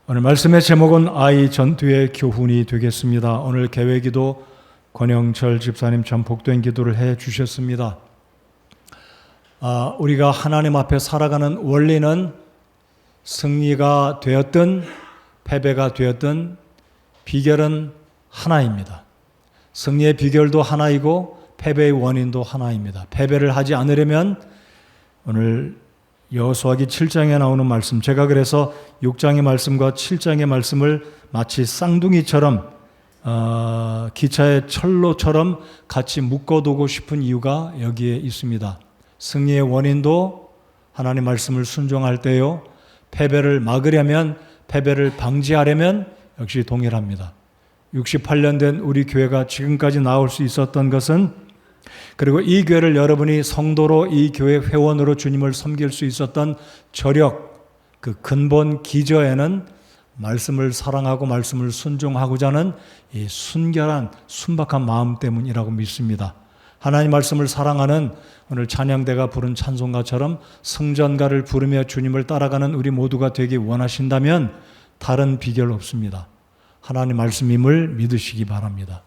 오늘 말씀의 제목은 아이 전투의 교훈이 되겠습니다. 오늘 개회기도 권영철 집사님 참 복된 기도를 해 주셨습니다. 우리가 하나님 앞에 살아가는 원리는 승리가 되었든 패배가 되었든 비결은 하나입니다. 승리의 비결도 하나이고 패배의 원인도 하나입니다. 패배를 하지 않으려면 오늘 여호수아기 7장에 나오는 말씀, 제가 그래서 6장의 말씀과 7장의 말씀을 마치 쌍둥이처럼 기차의 철로처럼 같이 묶어두고 싶은 이유가 여기에 있습니다. 승리의 원인도 하나님 말씀을 순종할 때요, 패배를 막으려면, 패배를 방지하려면 역시 동일합니다. 68년 된 우리 교회가 지금까지 나올 수 있었던 것은, 그리고 이 교회를 여러분이 성도로 이 교회 회원으로 주님을 섬길 수 있었던 저력, 그 근본 기저에는 말씀을 사랑하고 말씀을 순종하고자 하는 이 순결한 순박한 마음 때문이라고 믿습니다. 하나님 말씀을 사랑하는 오늘 찬양대가 부른 찬송가처럼 성전가를 부르며 주님을 따라가는 우리 모두가 되기 원하신다면 다른 비결 없습니다. 하나님 말씀임을 믿으시기 바랍니다.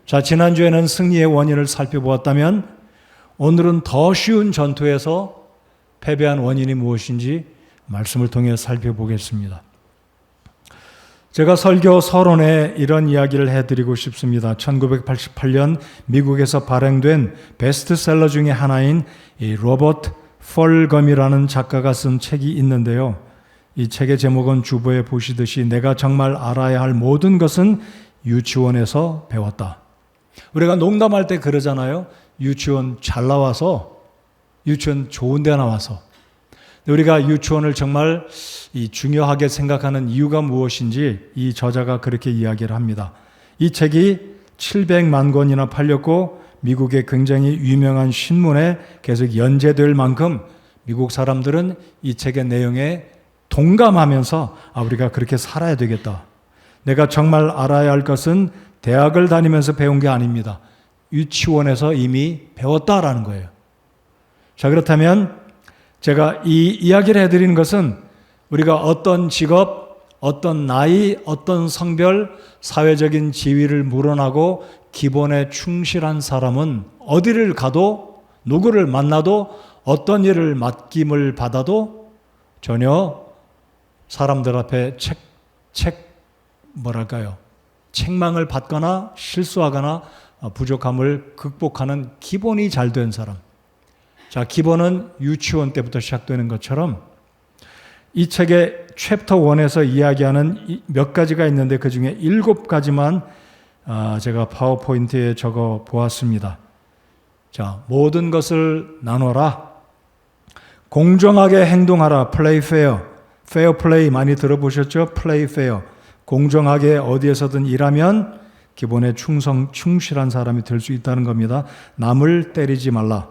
자, 지난주에는 승리의 원인을 살펴보았다면 오늘은 더 쉬운 전투에서 패배한 원인이 무엇인지 말씀을 통해 살펴보겠습니다. 제가 설교 서론에 이런 이야기를 해드리고 싶습니다. 1988년 미국에서 발행된 베스트셀러 중에 하나인 이 로버트 펄검이라는 작가가 쓴 책이 있는데요. 이 책의 제목은 주보에 보시듯이 내가 정말 알아야 할 모든 것은 유치원에서 배웠다. 우리가 농담할 때 그러잖아요. 유치원 잘 나와서, 유치원 좋은 데 나와서. 우리가 유치원을 정말 중요하게 생각하는 이유가 무엇인지 이 저자가 그렇게 이야기를 합니다. 이 책이 700만 권이나 팔렸고 미국의 굉장히 유명한 신문에 계속 연재될 만큼 미국 사람들은 이 책의 내용에 동감하면서 우리가 그렇게 살아야 되겠다. 내가 정말 알아야 할 것은 대학을 다니면서 배운 게 아닙니다. 유치원에서 이미 배웠다라는 거예요. 자, 그렇다면 제가 이 이야기를 해드리는 것은 우리가 어떤 직업, 어떤 나이, 어떤 성별, 사회적인 지위를 물어나고 기본에 충실한 사람은 어디를 가도, 누구를 만나도, 어떤 일을 맡김을 받아도 전혀 사람들 앞에 책망을 받거나 실수하거나 부족함을 극복하는 기본이 잘 된 사람. 자, 기본은 유치원 때부터 시작되는 것처럼 이 책의 챕터 1에서 이야기하는 몇 가지가 있는데 그 중에 7가지만 제가 파워포인트에 적어 보았습니다. 자, 모든 것을 나눠라. 공정하게 행동하라. 플레이 페어. 페어 플레이 많이 들어보셨죠? 플레이 페어. 공정하게 어디에서든 일하면 기본에 충실한 사람이 될 수 있다는 겁니다. 남을 때리지 말라.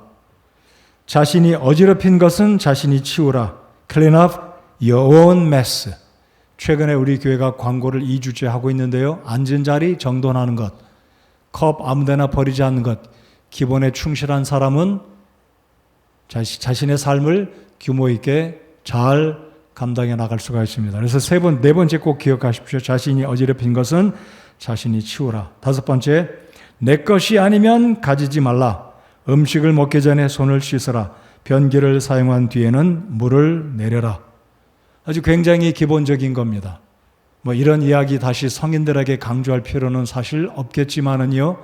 자신이 어지럽힌 것은 자신이 치우라. Clean up your own mess. 최근에 우리 교회가 광고를 2주째 하고 있는데요. 앉은 자리 정돈하는 것, 컵 아무데나 버리지 않는 것. 기본에 충실한 사람은 자신의 삶을 규모 있게 잘 감당해 나갈 수가 있습니다. 그래서 네 번째 꼭 기억하십시오. 자신이 어지럽힌 것은 자신이 치우라. 5번째, 내 것이 아니면 가지지 말라. 음식을 먹기 전에 손을 씻어라. 변기를 사용한 뒤에는 물을 내려라. 아주 굉장히 기본적인 겁니다. 이런 이야기 다시 성인들에게 강조할 필요는 사실 없겠지만은요,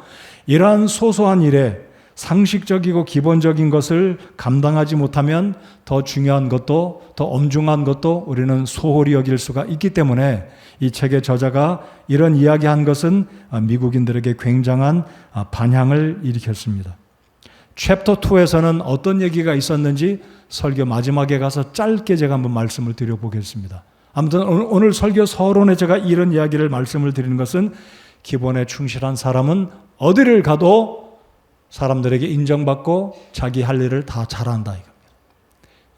이러한 소소한 일에 상식적이고 기본적인 것을 감당하지 못하면 더 중요한 것도, 더 엄중한 것도 우리는 소홀히 여길 수가 있기 때문에 이 책의 저자가 이런 이야기한 것은 미국인들에게 굉장한 반향을 일으켰습니다. 챕터 2에서는 어떤 얘기가 있었는지 설교 마지막에 가서 짧게 제가 한번 말씀을 드려보겠습니다. 아무튼 오늘 설교 서론에 제가 이런 이야기를 말씀을 드리는 것은 기본에 충실한 사람은 어디를 가도 사람들에게 인정받고 자기 할 일을 다 잘한다 이겁니다.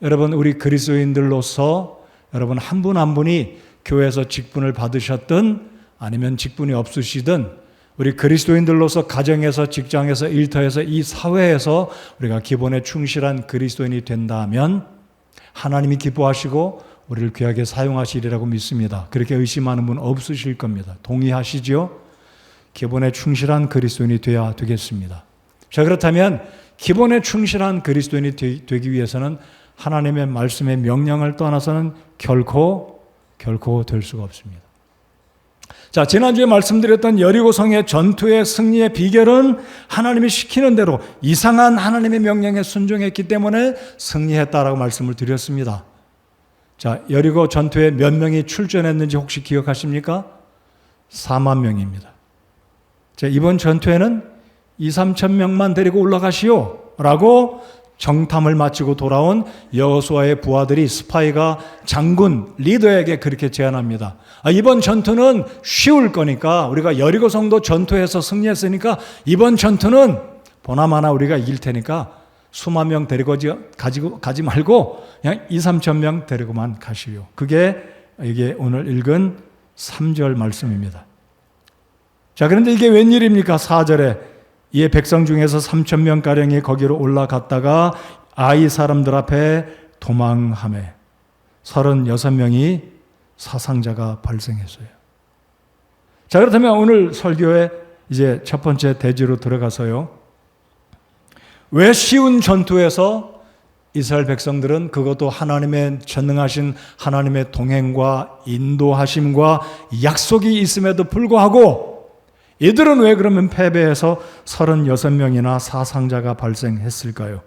여러분, 우리 그리스도인들로서 여러분 한 분 한 분이 교회에서 직분을 받으셨든 아니면 직분이 없으시든 우리 그리스도인들로서 가정에서, 직장에서, 일터에서, 이 사회에서 우리가 기본에 충실한 그리스도인이 된다면 하나님이 기뻐하시고 우리를 귀하게 사용하시리라고 믿습니다. 그렇게 의심하는 분 없으실 겁니다. 동의하시죠? 기본에 충실한 그리스도인이 되어야 되겠습니다. 자, 그렇다면 기본에 충실한 그리스도인이 되기 위해서는 하나님의 말씀의 명령을 떠나서는 결코 될 수가 없습니다. 자, 지난주에 말씀드렸던 여리고성의 전투의 승리의 비결은 하나님이 시키는 대로 이상한 하나님의 명령에 순종했기 때문에 승리했다라고 말씀을 드렸습니다. 자, 여리고 전투에 몇 명이 출전했는지 혹시 기억하십니까? 4만 명입니다. 자, 이번 전투에는 2, 3천 명만 데리고 올라가시오 라고 정탐을 마치고 돌아온 여호수아의 부하들이 스파이가 장군 리더에게 그렇게 제안합니다. 이번 전투는 쉬울 거니까 우리가 여리고 성도 전투에서 승리했으니까 이번 전투는 보나마나 우리가 이길 테니까 수만 명 데리고 가지 말고 그냥 2, 3천 명 데리고만 가시오. 그게 이게 오늘 읽은 3절 말씀입니다. 자, 그런데 이게 웬일입니까? 4절에 이에 백성 중에서 3천 명가량이 거기로 올라갔다가 아이 사람들 앞에 도망하매 36명이 사상자가 발생했어요. 자, 그렇다면 오늘 설교의 이제 첫 번째 대지로 들어가서요. 왜 쉬운 전투에서 이스라엘 백성들은 그것도 하나님의 전능하신 하나님의 동행과 인도하심과 약속이 있음에도 불구하고 이들은 왜 그러면 패배해서 36명이나 사상자가 발생했을까요?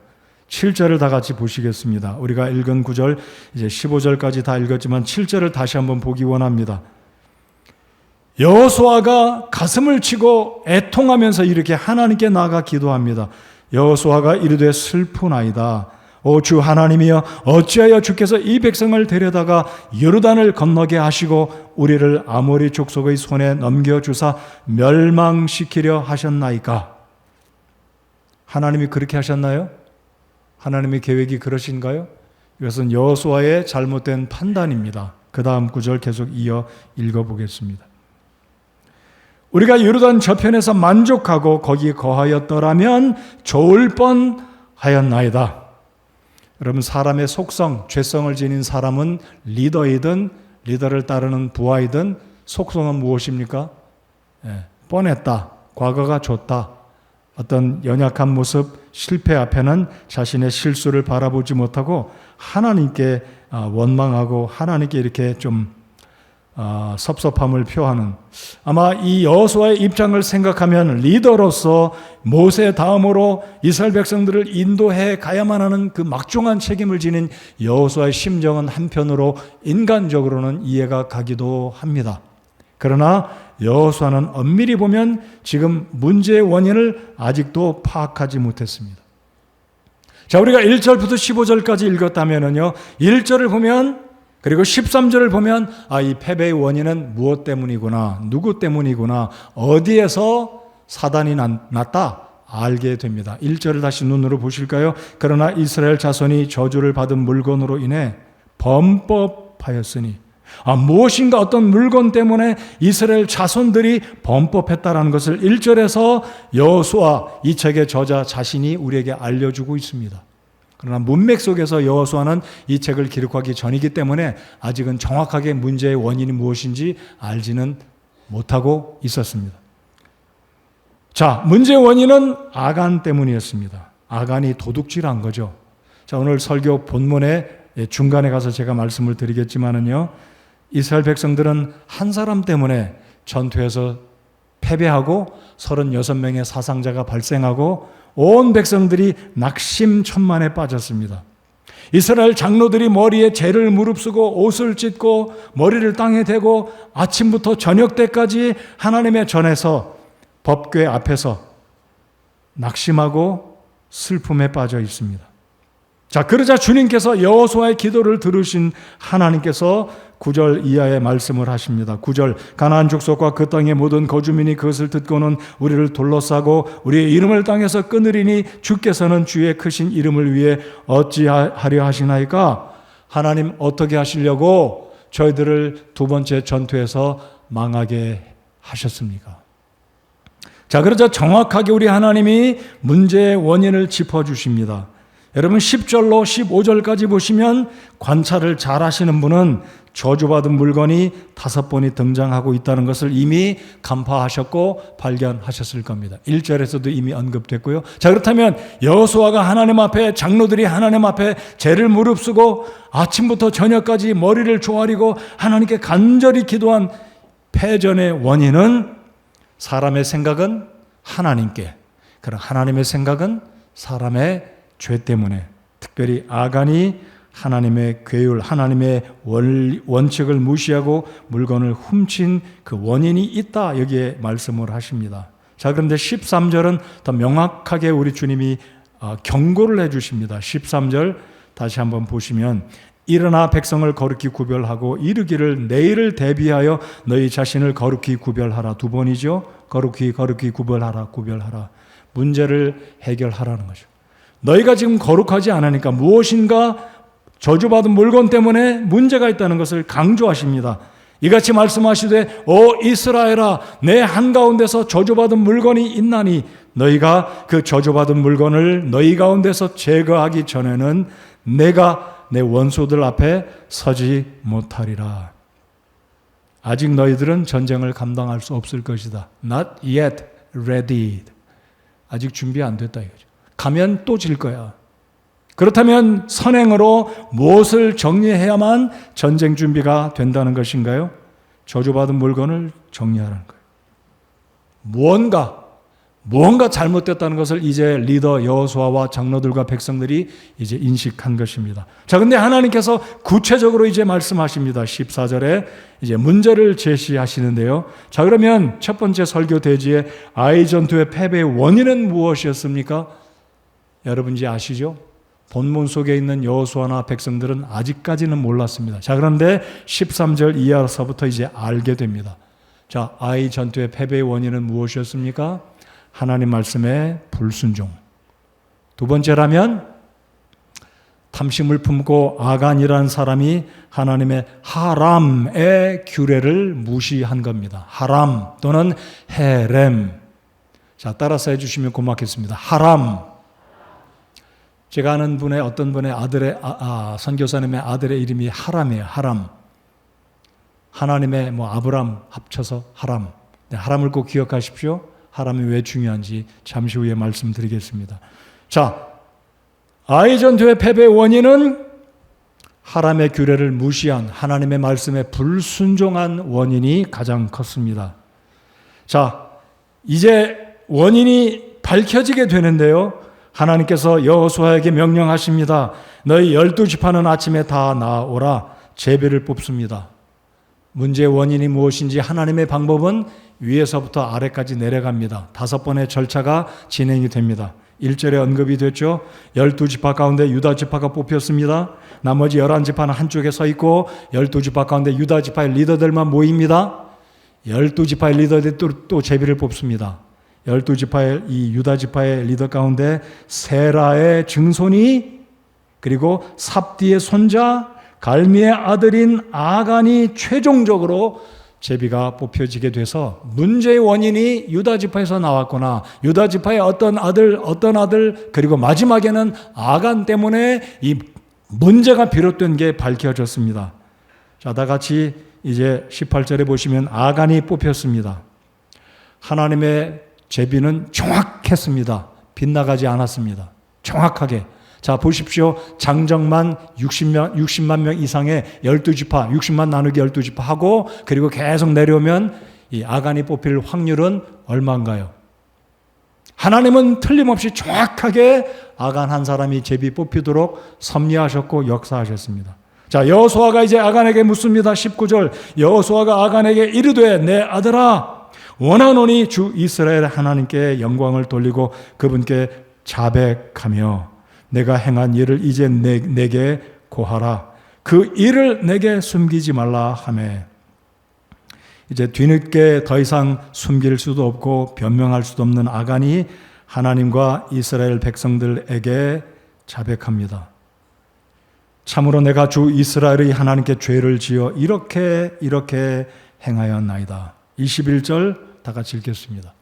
7절을 다 같이 보시겠습니다. 우리가 읽은 9절, 이제 15절까지 다 읽었지만 7절을 다시 한번 보기 원합니다. 여호수아가 가슴을 치고 애통하면서 이렇게 하나님께 나아가 기도합니다. 여호수아가 이르되 슬프나이다. 오 주 하나님이여, 어찌하여 주께서 이 백성을 데려다가 요르단을 건너게 하시고 우리를 아모리 족속의 손에 넘겨주사 멸망시키려 하셨나이까? 하나님이 그렇게 하셨나요? 하나님의 계획이 그러신가요? 이것은 여호수아의 잘못된 판단입니다. 그 다음 구절 계속 이어 읽어보겠습니다. 우리가 요르단 저편에서 만족하고 거기 거하였더라면 좋을 뻔하였나이다. 여러분, 사람의 속성, 죄성을 지닌 사람은 리더이든 리더를 따르는 부하이든 속성은 무엇입니까? 뻔했다, 과거가 좋다, 어떤 연약한 모습, 실패 앞에는 자신의 실수를 바라보지 못하고 하나님께 원망하고 하나님께 이렇게 좀 섭섭함을 표하는, 아마 이 여호수아의 입장을 생각하면 리더로서 모세 다음으로 이스라엘 백성들을 인도해 가야만 하는 그 막중한 책임을 지닌 여호수아의 심정은 한편으로 인간적으로는 이해가 가기도 합니다. 그러나 여호수아는 엄밀히 보면 지금 문제의 원인을 아직도 파악하지 못했습니다. 자, 우리가 1절부터 15절까지 읽었다면요, 1절을 보면, 그리고 13절을 보면 이 패배의 원인은 무엇 때문이구나, 누구 때문이구나, 어디에서 사단이 났다 알게 됩니다. 1절을 다시 눈으로 보실까요? 그러나 이스라엘 자손이 저주를 받은 물건으로 인해 범법하였으니, 무엇인가 어떤 물건 때문에 이스라엘 자손들이 범법했다라는 것을 1절에서 여호수아 이 책의 저자 자신이 우리에게 알려주고 있습니다. 그러나 문맥 속에서 여호수아는 이 책을 기록하기 전이기 때문에 아직은 정확하게 문제의 원인이 무엇인지 알지는 못하고 있었습니다. 자, 문제의 원인은 아간 때문이었습니다. 아간이 도둑질한 거죠. 자, 오늘 설교 본문의 중간에 가서 제가 말씀을 드리겠지만은요, 이스라엘 백성들은 한 사람 때문에 전투에서 패배하고 36명의 사상자가 발생하고 온 백성들이 낙심천만에 빠졌습니다. 이스라엘 장로들이 머리에 재를 무릅쓰고 옷을 찢고 머리를 땅에 대고 아침부터 저녁 때까지 하나님의 전에서 법궤 앞에서 낙심하고 슬픔에 빠져 있습니다. 자, 그러자 주님께서 여호수아의 기도를 들으신 하나님께서 9절 이하의 말씀을 하십니다. 9절, 가나안 족속과 그 땅의 모든 거주민이 그것을 듣고는 우리를 둘러싸고 우리의 이름을 땅에서 끊으리니 주께서는 주의 크신 이름을 위해 어찌하려 하시나이까? 하나님 어떻게 하시려고 저희들을 두 번째 전투에서 망하게 하셨습니까? 자, 그러자 정확하게 우리 하나님이 문제의 원인을 짚어주십니다. 여러분 10절로 15절까지 보시면 관찰을 잘 하시는 분은 저주받은 물건이 5번이 등장하고 있다는 것을 이미 간파하셨고 발견하셨을 겁니다. 1절에서도 이미 언급됐고요. 자, 그렇다면 여호수아가 하나님 앞에, 장로들이 하나님 앞에 죄를 무릅쓰고 아침부터 저녁까지 머리를 조아리고 하나님께 간절히 기도한 패전의 원인은 사람의 생각은 하나님께, 그럼 하나님의 생각은 사람의 죄 때문에, 특별히 아간이 하나님의 계율, 하나님의 원칙을 무시하고 물건을 훔친 그 원인이 있다, 여기에 말씀을 하십니다. 자, 그런데 13절은 더 명확하게 우리 주님이 경고를 해 주십니다. 13절 다시 한번 보시면, 일어나 백성을 거룩히 구별하고 이르기를 내일을 대비하여 너희 자신을 거룩히 구별하라. 2번이죠. 거룩히 구별하라. 문제를 해결하라는 거죠. 너희가 지금 거룩하지 않으니까 무엇인가 저주받은 물건 때문에 문제가 있다는 것을 강조하십니다. 이같이 말씀하시되 오 이스라엘아, 내 한가운데서 저주받은 물건이 있나니 너희가 그 저주받은 물건을 너희 가운데서 제거하기 전에는 내가 내 원수들 앞에 서지 못하리라. 아직 너희들은 전쟁을 감당할 수 없을 것이다. Not yet ready. 아직 준비 안 됐다 이거죠. 가면 또 질 거야. 그렇다면 선행으로 무엇을 정리해야만 전쟁 준비가 된다는 것인가요? 저주받은 물건을 정리하라는 거예요. 무언가 잘못됐다는 것을 이제 리더 여호수아와 장로들과 백성들이 이제 인식한 것입니다. 자, 근데 하나님께서 구체적으로 이제 말씀하십니다. 14절에 이제 문제를 제시하시는데요. 자, 그러면 첫 번째 설교 대지에 아이 전투의 패배의 원인은 무엇이었습니까? 여러분 이제 아시죠? 본문 속에 있는 여호수아나 백성들은 아직까지는 몰랐습니다. 자, 그런데 13절 이하서부터 이제 알게 됩니다. 자, 아이 전투의 패배의 원인은 무엇이었습니까? 하나님 말씀의 불순종. 2번째라면 탐심을 품고 아간이라는 사람이 하나님의 하람의 규례를 무시한 겁니다. 하람 또는 헤렘. 자, 따라서 해주시면 고맙겠습니다. 하람. 제가 아는 분의 어떤 분의 아들의 선교사님의 아들의 이름이 하람이에요. 하람. 하나님의 아브람 합쳐서 하람. 네, 하람을 꼭 기억하십시오. 하람이 왜 중요한지 잠시 후에 말씀드리겠습니다. 자, 아이 전투의 패배의 원인은 하람의 규례를 무시한 하나님의 말씀에 불순종한 원인이 가장 컸습니다. 자, 이제 원인이 밝혀지게 되는데요. 하나님께서 여호수아에게 명령하십니다. 너희 12지파는 아침에 다 나오라. 제비를 뽑습니다. 문제의 원인이 무엇인지 하나님의 방법은 위에서부터 아래까지 내려갑니다. 5번의 절차가 진행이 됩니다. 1절에 언급이 됐죠. 12지파 가운데 유다지파가 뽑혔습니다. 나머지 11지파는 한쪽에 서 있고 12지파 가운데 유다지파의 리더들만 모입니다. 12지파의 리더들이 또 제비를 뽑습니다. 12지파의 이 유다지파의 리더 가운데 세라의 증손이, 그리고 삽디의 손자 갈미의 아들인 아간이 최종적으로 제비가 뽑혀지게 돼서 문제의 원인이 유다지파에서 나왔구나. 유다지파의 어떤 아들, 그리고 마지막에는 아간 때문에 이 문제가 비롯된 게 밝혀졌습니다. 자, 다 같이 이제 18절에 보시면 아간이 뽑혔습니다. 하나님의 제비는 정확했습니다. 빗나가지 않았습니다. 정확하게. 자, 보십시오. 장정만 60만 명 이상의 12지파, 60만 나누기 12지파 하고, 그리고 계속 내려오면 이 아간이 뽑힐 확률은 얼마인가요? 하나님은 틀림없이 정확하게 아간 한 사람이 제비 뽑히도록 섭리하셨고 역사하셨습니다. 자, 여호수아가 이제 아간에게 묻습니다. 19절. 여호수아가 아간에게 이르되 내 아들아, 원하노니 주 이스라엘 하나님께 영광을 돌리고 그분께 자백하며 내가 행한 일을 이제 내게 고하라. 그 일을 내게 숨기지 말라 하매, 이제 뒤늦게 더 이상 숨길 수도 없고 변명할 수도 없는 아간이 하나님과 이스라엘 백성들에게 자백합니다. 참으로 내가 주 이스라엘의 하나님께 죄를 지어 이렇게 행하였나이다. 21절 다 같이 읽겠습니다.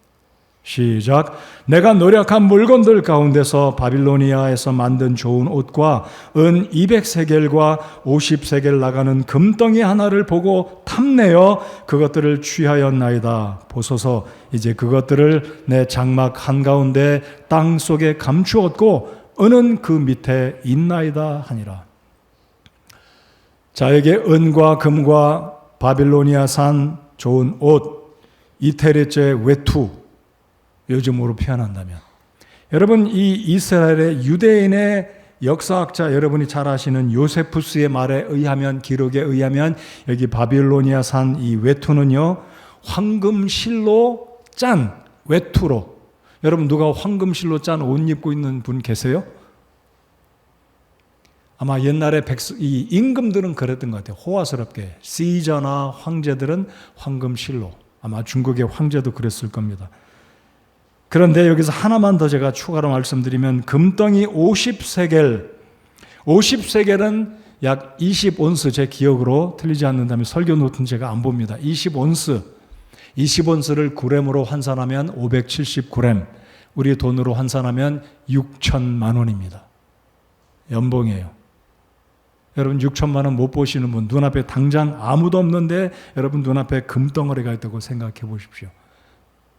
시작. 내가 노력한 물건들 가운데서 바빌로니아에서 만든 좋은 옷과 은 200세겔과 50세겔 나가는 금덩이 하나를 보고 탐내어 그것들을 취하였나이다. 보소서, 이제 그것들을 내 장막 한가운데 땅 속에 감추었고 은은 그 밑에 있나이다 하니라. 자에게 은과 금과 바빌로니아산 좋은 옷, 이태리제 외투, 요즘으로 표현한다면, 여러분, 이 이스라엘의 유대인의 역사학자 여러분이 잘 아시는 요세푸스의 말에 의하면, 기록에 의하면 여기 바빌로니아산 이 외투는요, 황금실로 짠 외투로. 여러분, 누가 황금실로 짠 옷 입고 있는 분 계세요? 아마 옛날에 이 임금들은 그랬던 것 같아요. 호화스럽게. 시저나 황제들은 황금실로. 아마 중국의 황제도 그랬을 겁니다. 그런데 여기서 하나만 더 제가 추가로 말씀드리면, 금덩이 50세겔, 50세겔은 약 20온스, 제 기억으로 틀리지 않는다면 설교 노트는 제가 안 봅니다. 20온스를 구렘으로 환산하면 570구렘, 우리 돈으로 환산하면 6천만 원입니다. 연봉이에요. 여러분, 6천만 원 못 보시는 분, 눈앞에 당장 아무도 없는데 여러분 눈앞에 금덩어리가 있다고 생각해 보십시오.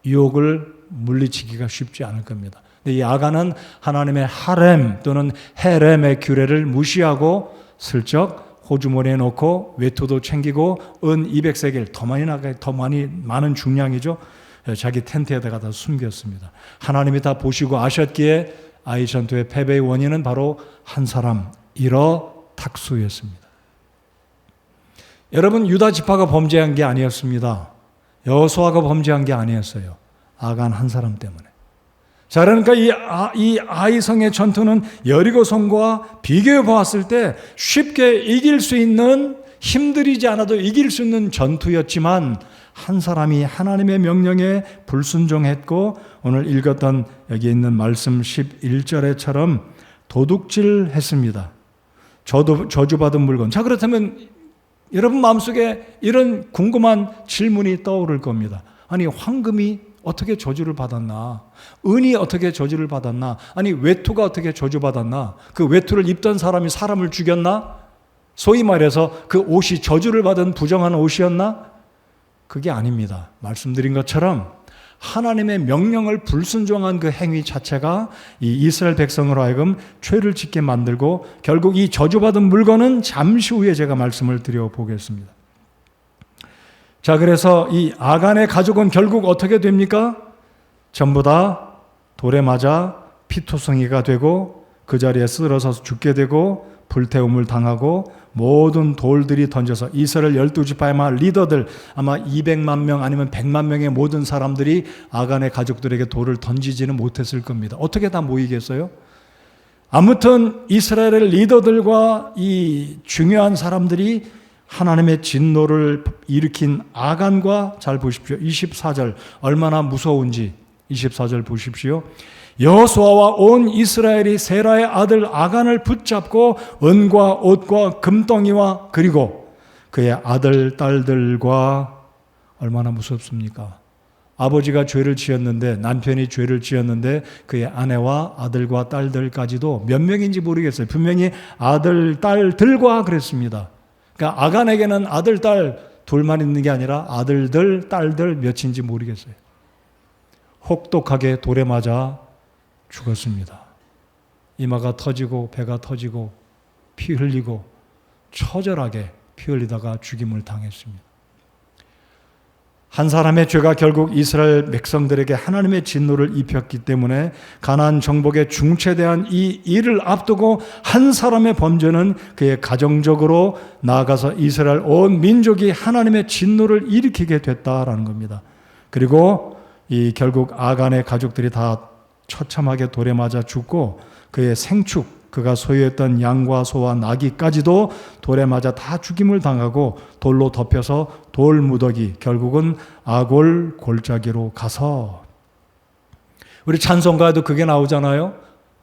유혹을 물리치기가 쉽지 않을 겁니다. 근데 이 아간은 하나님의 하렘 또는 헤렘의 규례를 무시하고 슬쩍 호주머니에 넣고 외투도 챙기고 은 200세겔, 더 많은 중량이죠. 자기 텐트에다가 다 숨겼습니다. 하나님이 다 보시고 아셨기에 아이 전투의 패배의 원인은 바로 한 사람, 탁수였습니다. 여러분, 유다 지파가 범죄한 게 아니었습니다. 여호수아가 범죄한 게 아니었어요. 아간 한 사람 때문에. 자, 그러니까 이 아이성의 전투는 여리고성과 비교해 보았을 때 쉽게 이길 수 있는, 힘들이지 않아도 이길 수 있는 전투였지만 한 사람이 하나님의 명령에 불순종했고, 오늘 읽었던 여기 있는 말씀 11절에처럼 도둑질했습니다. 저주받은 물건. 자, 그렇다면 여러분 마음속에 이런 궁금한 질문이 떠오를 겁니다. 아니, 황금이 어떻게 저주를 받았나? 은이 어떻게 저주를 받았나? 아니, 외투가 어떻게 저주받았나? 그 외투를 입던 사람이 사람을 죽였나? 소위 말해서 그 옷이 저주를 받은 부정한 옷이었나? 그게 아닙니다. 말씀드린 것처럼 하나님의 명령을 불순종한 그 행위 자체가 이 이스라엘 백성으로 하여금 죄를 짓게 만들고, 결국 이 저주받은 물건은 잠시 후에 제가 말씀을 드려보겠습니다. 자, 그래서 이 아간의 가족은 결국 어떻게 됩니까? 전부 다 돌에 맞아 피투성이가 되고 그 자리에 쓰러져서 죽게 되고 불태움을 당하고 모든 돌들이 던져서 이스라엘 12지파의 리더들 아마 200만 명 아니면 100만 명의 모든 사람들이 아간의 가족들에게 돌을 던지지는 못했을 겁니다. 어떻게 다 모이겠어요? 아무튼 이스라엘의 리더들과 이 중요한 사람들이 하나님의 진노를 일으킨 아간과, 잘 보십시오. 24절 얼마나 무서운지 24절 보십시오. 여호수아와 온 이스라엘이 세라의 아들 아간을 붙잡고 은과 옷과 금덩이와 그리고 그의 아들 딸들과, 얼마나 무섭습니까? 아버지가 죄를 지었는데, 남편이 죄를 지었는데 그의 아내와 아들과 딸들까지도 몇 명인지 모르겠어요. 분명히 아들 딸들과 그랬습니다. 그러니까 아간에게는 아들 딸 둘만 있는 게 아니라 아들들 딸들 몇인지 모르겠어요. 혹독하게 돌에 맞아 죽었습니다. 이마가 터지고 배가 터지고 피 흘리고 처절하게 피 흘리다가 죽임을 당했습니다. 한 사람의 죄가 결국 이스라엘 백성들에게 하나님의 진노를 입혔기 때문에 가나안 정복의 중체대한 이 일을 앞두고 한 사람의 범죄는 그의 가정적으로 나아가서 이스라엘 온 민족이 하나님의 진노를 일으키게 됐다라는 겁니다. 그리고 이 결국 아간의 가족들이 다 처참하게 돌에 맞아 죽고 그의 생축, 그가 소유했던 양과 소와 나귀까지도 돌에 맞아 다 죽임을 당하고 돌로 덮여서 돌무더기, 결국은 아골 골짜기로 가서, 우리 찬송가에도 그게 나오잖아요.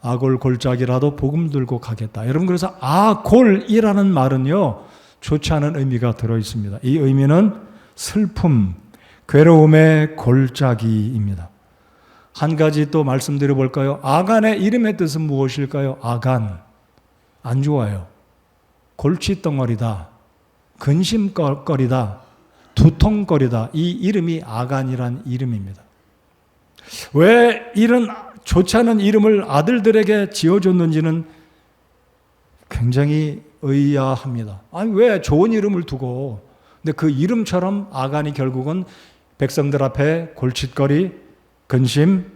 아골 골짜기라도 복음 들고 가겠다. 여러분, 그래서 아골이라는 말은요, 좋지 않은 의미가 들어있습니다. 이 의미는 슬픔, 괴로움의 골짜기입니다. 한 가지 또 말씀드려 볼까요? 아간의 이름의 뜻은 무엇일까요? 아간. 안 좋아요. 골칫덩어리다. 근심거리다. 두통거리다. 이 이름이 아간이란 이름입니다. 왜 이런 좋지 않은 이름을 아들들에게 지어줬는지는 굉장히 의아합니다. 아니, 왜 좋은 이름을 두고, 근데 그 이름처럼 아간이 결국은 백성들 앞에 골칫거리, 근심,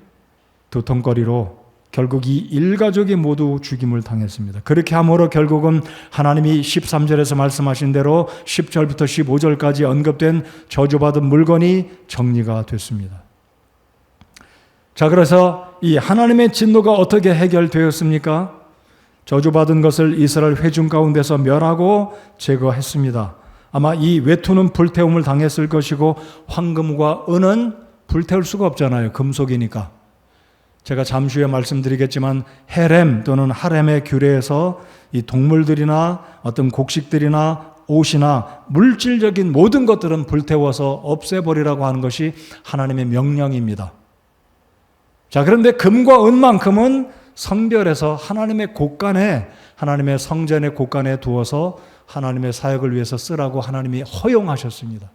두통거리로 결국 이 일가족이 모두 죽임을 당했습니다. 그렇게 함으로 결국은 하나님이 13절에서 말씀하신 대로 10절부터 15절까지 언급된 저주받은 물건이 정리가 됐습니다. 자, 그래서 이 하나님의 진노가 어떻게 해결되었습니까? 저주받은 것을 이스라엘 회중 가운데서 멸하고 제거했습니다. 아마 이 외투는 불태움을 당했을 것이고 황금과 은은 불태울 수가 없잖아요. 금속이니까. 제가 잠시 후에 말씀드리겠지만 헤렘 또는 하렘의 규례에서 이 동물들이나 어떤 곡식들이나 옷이나 물질적인 모든 것들은 불태워서 없애버리라고 하는 것이 하나님의 명령입니다. 자, 그런데 금과 은만큼은 성별해서 하나님의 곳간에, 하나님의 성전의 곳간에 두어서 하나님의 사역을 위해서 쓰라고 하나님이 허용하셨습니다.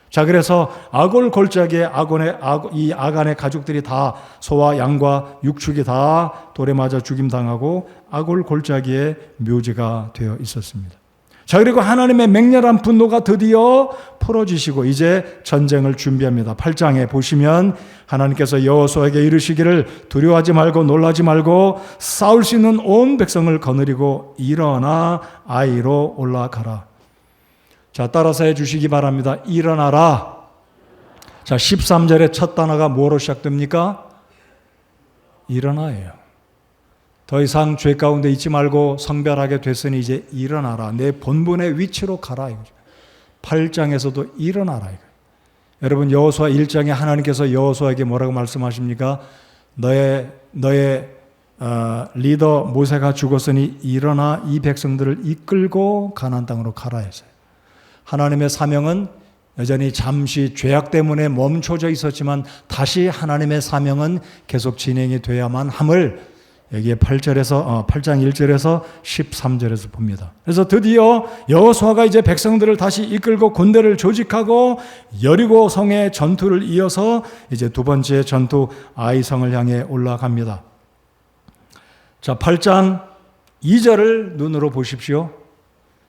자, 그래서 아골 골짜기에 이 아간의 가족들이 다 소와 양과 육축이 다 돌에 맞아 죽임당하고 아골 골짜기에 묘지가 되어 있었습니다. 자, 그리고 하나님의 맹렬한 분노가 드디어 풀어지시고 이제 전쟁을 준비합니다. 8장에 보시면 하나님께서 여호수아에게 이르시기를 두려워하지 말고 놀라지 말고 싸울 수 있는 온 백성을 거느리고 일어나 아이로 올라가라. 자, 따라서 해주시기 바랍니다. 일어나라. 자, 13절의 첫 단어가 뭐로 시작됩니까? 일어나예요. 더 이상 죄 가운데 있지 말고 성별하게 됐으니 이제 일어나라. 내 본분의 위치로 가라. 이거죠. 8장에서도 일어나라. 이거예요. 여러분, 여호수아 1장에 하나님께서 여호수아에게 뭐라고 말씀하십니까? 너의 리더 모세가 죽었으니 일어나 이 백성들을 이끌고 가나안 땅으로 가라 했어요. 하나님의 사명은 여전히 잠시 죄악 때문에 멈춰져 있었지만 다시 하나님의 사명은 계속 진행이 돼야만 함을 여기에 8장 1절에서 13절에서 봅니다. 그래서 드디어 여호수아가 이제 백성들을 다시 이끌고 군대를 조직하고 여리고 성의 전투를 이어서 이제 두 번째 전투 아이성을 향해 올라갑니다. 자, 8장 2절을 눈으로 보십시오.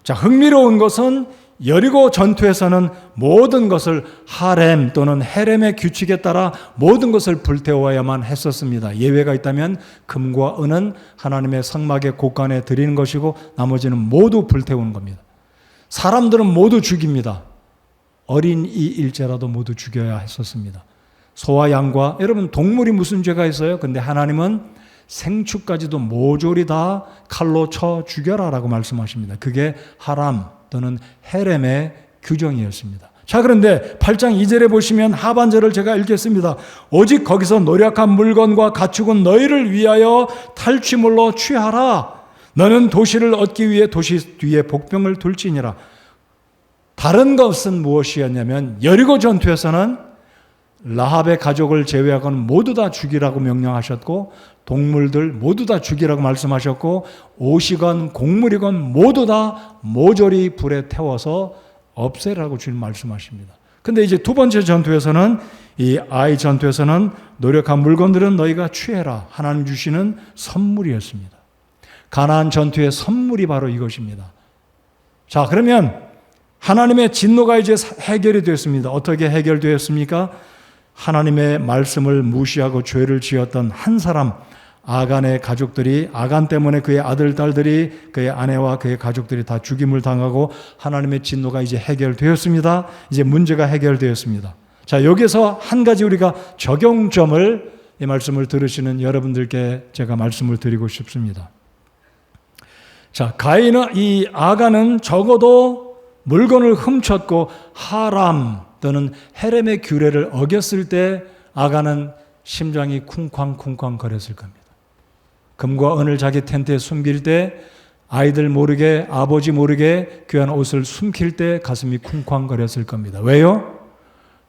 자, 흥미로운 것은 여리고 전투에서는 모든 것을 하렘 또는 헤렘의 규칙에 따라 모든 것을 불태워야만 했었습니다. 예외가 있다면 금과 은은 하나님의 성막의 곳간에 드리는 것이고 나머지는 모두 불태우는 겁니다. 사람들은 모두 죽입니다. 어린 이 일제라도 모두 죽여야 했었습니다. 소와 양과, 여러분 동물이 무슨 죄가 있어요? 근데 하나님은 생축까지도 모조리 다 칼로 쳐 죽여라라고 말씀하십니다. 그게 하람 또는 헤렘의 규정이었습니다. 자, 그런데 8장 2절에 보시면 하반절을 제가 읽겠습니다. 오직 거기서 노력한 물건과 가축은 너희를 위하여 탈취물로 취하라. 너는 도시를 얻기 위해 도시 뒤에 복병을 둘지니라. 다른 것은 무엇이었냐면 여리고 전투에서는 라합의 가족을 제외하고는 모두 다 죽이라고 명령하셨고 동물들 모두 다 죽이라고 말씀하셨고 옷이건 곡물이건 모두 다 모조리 불에 태워서 없애라고 주님 말씀하십니다. 근데 이제 두 번째 전투에서는 이 아이 전투에서는 노력한 물건들은 너희가 취해라. 하나님 주시는 선물이었습니다. 가나안 전투의 선물이 바로 이것입니다. 자, 그러면 하나님의 진노가 이제 해결이 됐습니다. 어떻게 해결되었습니까? 하나님의 말씀을 무시하고 죄를 지었던 한 사람 아간의 가족들이 아간 때문에 그의 아들, 딸들이 그의 아내와 그의 가족들이 다 죽임을 당하고 하나님의 진노가 이제 해결되었습니다. 이제 문제가 해결되었습니다. 자, 여기서 한 가지 우리가 적용점을 이 말씀을 들으시는 여러분들께 제가 말씀을 드리고 싶습니다. 자, 이 아간은 적어도 물건을 훔쳤고 하람 또는 헤렘의 규례를 어겼을 때 아간은 심장이 쿵쾅쿵쾅 거렸을 겁니다. 금과 은을 자기 텐트에 숨길 때 아이들 모르게 아버지 모르게 귀한 옷을 숨길 때 가슴이 쿵쾅 거렸을 겁니다. 왜요?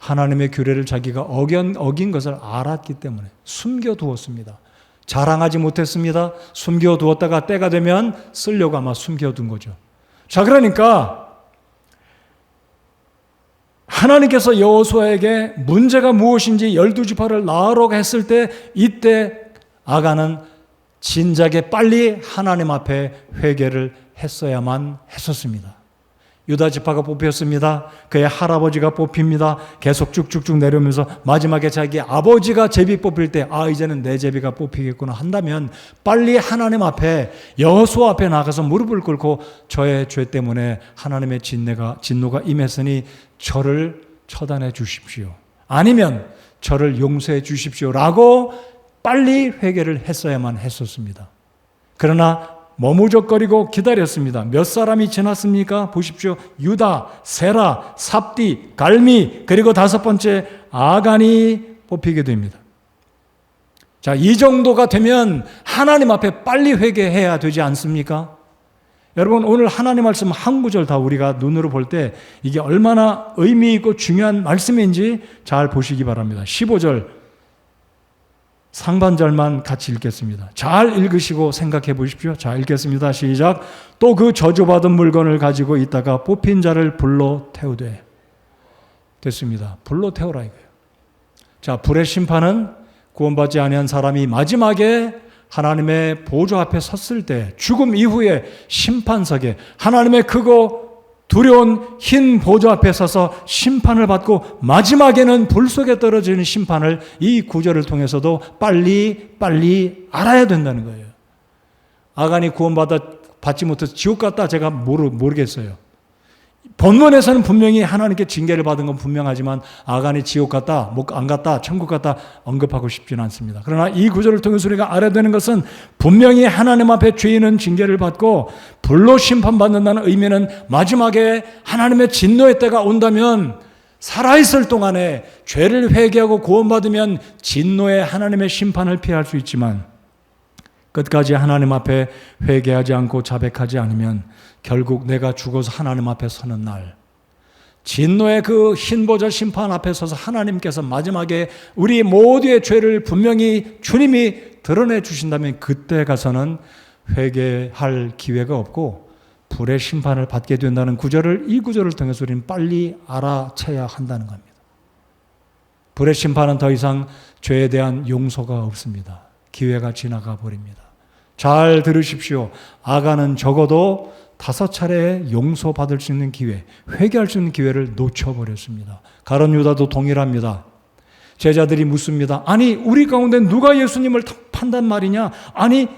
하나님의 규례를 자기가 어긴 것을 알았기 때문에 숨겨두었습니다. 자랑하지 못했습니다. 숨겨두었다가 때가 되면 쓰려고 아마 숨겨둔 거죠. 자, 그러니까 하나님께서 여호수아에게 문제가 무엇인지 12지파를 낳으라고 했을 때 이때 아간은 진작에 빨리 하나님 앞에 회개를 했어야만 했었습니다. 유다 지파가 뽑혔습니다. 그의 할아버지가 뽑힙니다. 계속 쭉쭉쭉 내려오면서 마지막에 자기 아버지가 제비 뽑힐 때 이제는 내 제비가 뽑히겠구나 한다면 빨리 하나님 앞에 여호수아 앞에 나가서 무릎을 꿇고 저의 죄 때문에 하나님의 진노가 임했으니 저를 처단해 주십시오. 아니면 저를 용서해 주십시오라고 빨리 회개를 했어야만 했었습니다. 그러나 머무적거리고 기다렸습니다. 몇 사람이 지났습니까? 보십시오. 유다, 세라, 삽디, 갈미, 그리고 5번째 아간이 뽑히게 됩니다. 자, 이 정도가 되면 하나님 앞에 빨리 회개해야 되지 않습니까? 여러분, 오늘 하나님 말씀 한 구절 다 우리가 눈으로 볼 때 이게 얼마나 의미 있고 중요한 말씀인지 잘 보시기 바랍니다. 15절 상반절만 같이 읽겠습니다. 잘 읽으시고 생각해 보십시오. 자, 읽겠습니다. 시작. 또 그 저주받은 물건을 가지고 있다가 뽑힌 자를 불로 태우되. 됐습니다. 불로 태우라 이거예요. 자, 불의 심판은 구원받지 아니한 사람이 마지막에 하나님의 보좌 앞에 섰을 때 죽음 이후에 심판석에 하나님의 크고 두려운 흰 보좌 앞에 서서 심판을 받고 마지막에는 불 속에 떨어지는 심판을 이 구절을 통해서도 빨리 알아야 된다는 거예요. 아간이 구원받지 못해서 지옥 갔다 제가 모르겠어요. 본문에서는 분명히 하나님께 징계를 받은 건 분명하지만 아간이 지옥 갔다, 안 갔다, 천국 갔다 언급하고 싶지는 않습니다. 그러나 이 구절을 통해서 우리가 알아야 되는 것은 분명히 하나님 앞에 죄인은 징계를 받고 불로 심판받는다는 의미는 마지막에 하나님의 진노의 때가 온다면 살아있을 동안에 죄를 회개하고 구원받으면 진노의 하나님의 심판을 피할 수 있지만 끝까지 하나님 앞에 회개하지 않고 자백하지 않으면 결국 내가 죽어서 하나님 앞에 서는 날 진노의 그 흰보좌 심판 앞에 서서 하나님께서 마지막에 우리 모두의 죄를 분명히 주님이 드러내 주신다면 그때 가서는 회개할 기회가 없고 불의 심판을 받게 된다는 이 구절을 통해서 우리는 빨리 알아채야 한다는 겁니다. 불의 심판은 더 이상 죄에 대한 용서가 없습니다. 기회가 지나가 버립니다. 잘 들으십시오. 아간은 적어도 5차례 용서받을 수 있는 기회, 회개할 수 있는 기회를 놓쳐버렸습니다. 가룟 유다도 동일합니다. 제자들이 묻습니다. 아니 우리 가운데 누가 예수님을 판단 말이냐? 아니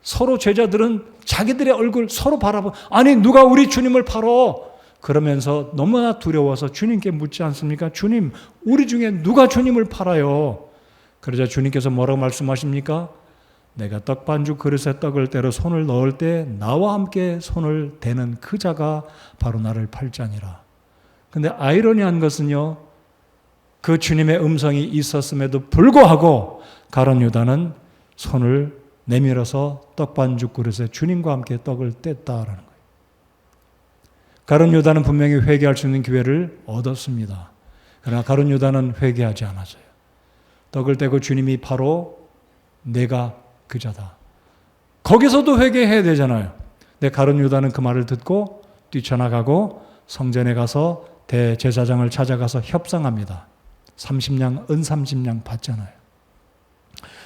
서로 제자들은 자기들의 얼굴 서로 바라보고 아니 누가 우리 주님을 팔어? 그러면서 너무나 두려워서 주님께 묻지 않습니까? 주님, 우리 중에 누가 주님을 팔아요? 그러자 주님께서 뭐라고 말씀하십니까? 내가 떡반죽 그릇에 떡을 떼러 손을 넣을 때 나와 함께 손을 대는 그 자가 바로 나를 팔자니라. 근데 아이러니한 것은요, 그 주님의 음성이 있었음에도 불구하고 가룟 유다는 손을 내밀어서 떡반죽 그릇에 주님과 함께 떡을 뗐다라는 거예요. 가룟 유다는 분명히 회개할 수 있는 기회를 얻었습니다. 그러나 가룟 유다는 회개하지 않았어요. 떡을 떼고 주님이 바로 내가 그 자다. 거기서도 회개해야 되잖아요. 근데 가룟 유다는 그 말을 듣고 뛰쳐나가고 성전에 가서 대제사장을 찾아가서 협상합니다. 30냥, 은 30냥 받잖아요.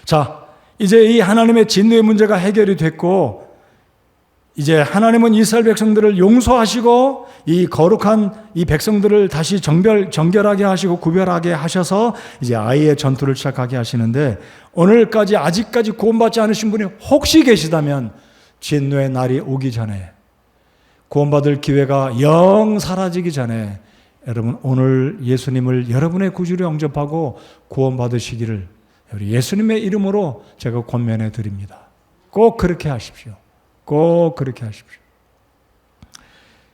자, 이제 이 하나님의 진노의 문제가 해결이 됐고 이제 하나님은 이스라엘 백성들을 용서하시고 이 거룩한 이 백성들을 다시 정결하게 하시고 구별하게 하셔서 이제 아이의 전투를 시작하게 하시는데 오늘까지 아직까지 구원받지 않으신 분이 혹시 계시다면 진노의 날이 오기 전에 구원받을 기회가 영 사라지기 전에 여러분 오늘 예수님을 여러분의 구주로 영접하고 구원받으시기를 우리 예수님의 이름으로 제가 권면해 드립니다. 꼭 그렇게 하십시오. 꼭 그렇게 하십시오.